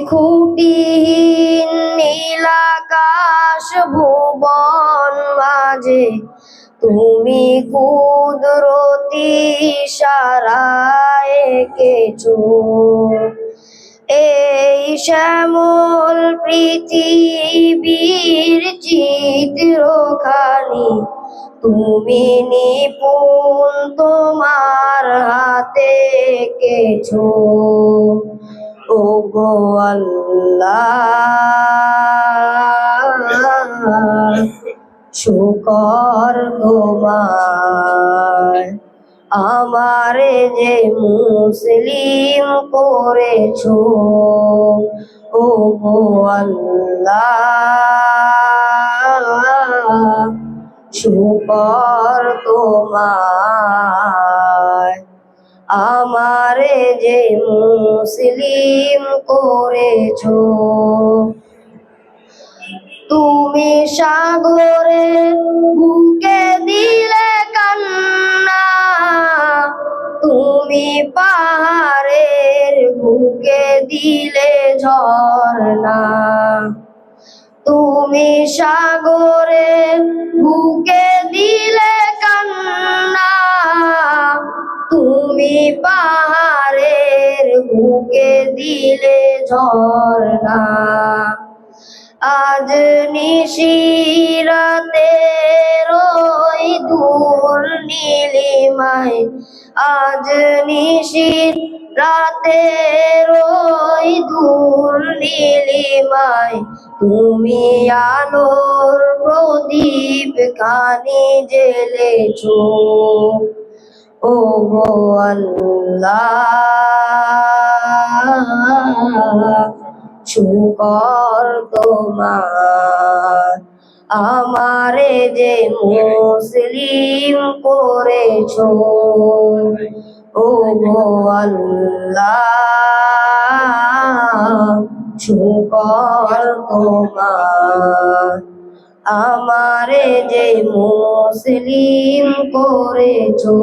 খুঁটিহীন নীল আকাশ ভুবন মাঝে তুমি কুদরতি ইশারায় এঁকেছো এই শ্যামল পৃথিবীর চিত্রখানি তুমি নিপুণ তোমার হাতে এঁকেছো ওগো আল্লাহ শুকর তোমার আমারে যে মুসলিম করেছো ওগো আল্লাহ শুকর তোমার আমারে যে মুসলিম করেছো তুমি সাগরের বুকে দিলে কান্না তুমি পাহাড়ের বুকে দিলে ঝর্ণা তুমি সাগরের বুকে দিলে কান্না তুমি পাহাড়ের বুকে দিলে ঝর্ণা আজ নিশিরাতের ওই দূর নীলিমায় আজ নিশিরাতের ওই দূর নীলিমায় তুমি আলোর প্রদীপ খানি জ্বেলেছো ওগো আল্লাহ শুকর তোমার আমারে যে মুসলিম করেছো ওগো আল্লাহ শুকর তোমার আমারে যে মুসলিম করেছো।